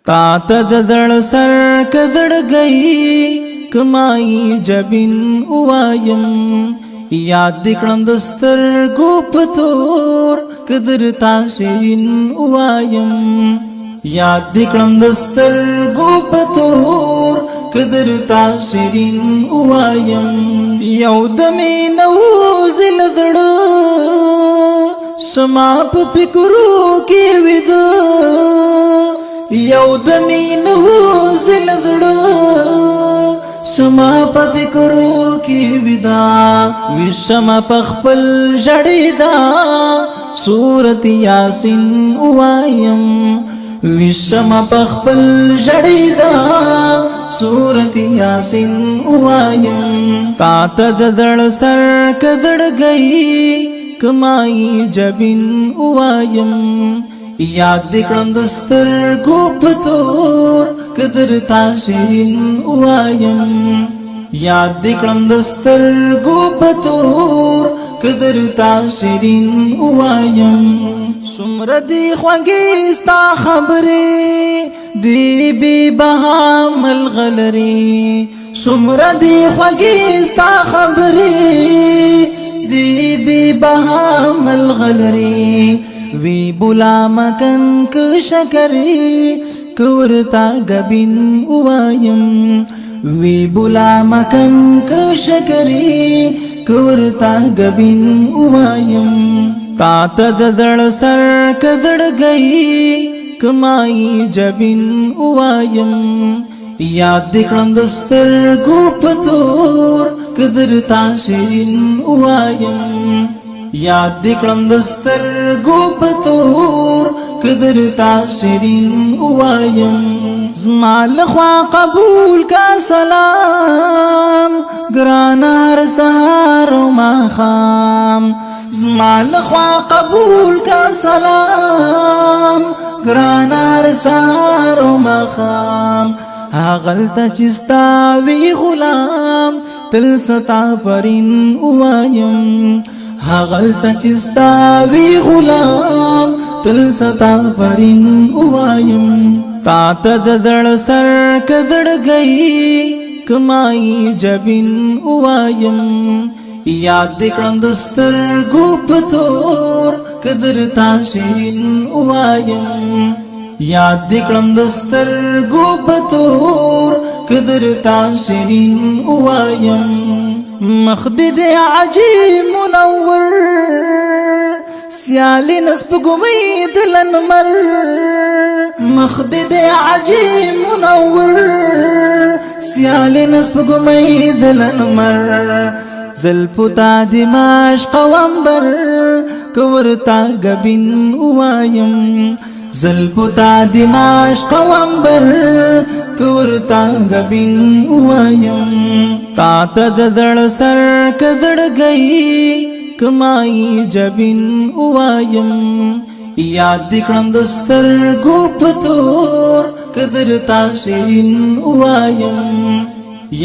تا ته د زړه سر که زړګی کمای جبین اوایم یاد دې کړم د سترګو په تور که درته شیرین اوایم یاد دې کړم د سترګو په تور که درته شیرین اوایم یو د مینه وځي له زړه شما په فکرو کې ویده یو د مینه وځي له زړه شما په فکرو کې ویدا وشما په خپل ژړېدا سورت یاسین اوایم وشما په خپل ژړېدا سورت یاسین اوایم تا ته د زړه سر که زړګی کمای جبین اوایم یاد دې کړم د سترګو په تور که درته شیرین اوایم یاد دې کړم د سترګو په تور که درته شیرین اوایم څومره دي خوږې ستا خبرې دی بې بها ملغلرې څومره دي خوږې ستا خبرې دی بې بها ملغلرې وی بولا مکن که شکری کورتا گبین اوایم وی بولا مکن که شکری کورتا گبین اوایم تا ته د زړه سر که زړګی کمای جبین اوایم یاد دې کړم د سترګو په تور که درته شیرین اوایم یاد دې کړم د سترګو په تور که درته شیرین اوایم زما لخوا قبول کا سلام ګران هر سهار او ماښام زما لخوا قبول کا سلام ګران هر سهار او ماښام هغلته چې ستا وی غلام تل ستا پرین اوایم هغلته چې ستا وی غلام تل ستا پرین اوایم تا ته د زړه سر که زړګی کمای جبین اوایم یاد دې کړم د سترګو په تور که درته شیرین اوایم یاد دې کړم د سترګو په تور که درته شیرین اوایم مخ دې عجیب منور سیالی نسپګوي دلنمر مخ دې عجیب منور سیالی نسپګوي دلنمر زلپتا دماش قوامبر کورتا گبین اوایم زلپتا دماش قوامبر کورتا گبین اوایم تا ته د زړه سر که زړګی کمای جبین اوایم یاد دې کړم د سترګو په تور که درته شیرین اوایم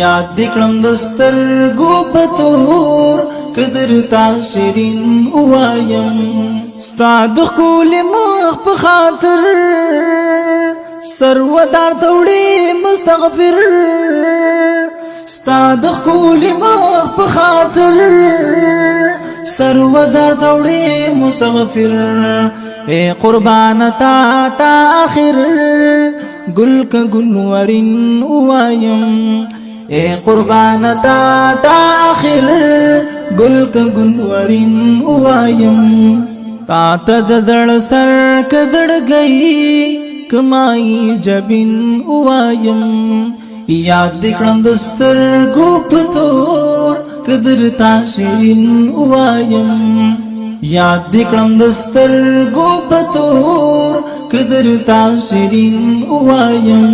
یاد دې کړم د سترګو په تور که درته شیرین اوایم ستا د ښکلي مخ په خاطر سرودار ته وړې مستغفر ستا د ښکلي مخ په خاطر سرودار ته وړې مستغفر اے قربان تا آخر گل کا گلورین اوایم اے قربان تا آخر گل کا گلورین اوایم تا ته د زړه سر که زړګی کمای جبین اوایم یاد دې کړم د سترګو په تور که درته شیرین اوایم یاد دې کړم د سترګو په تور که درته شیرین اوایم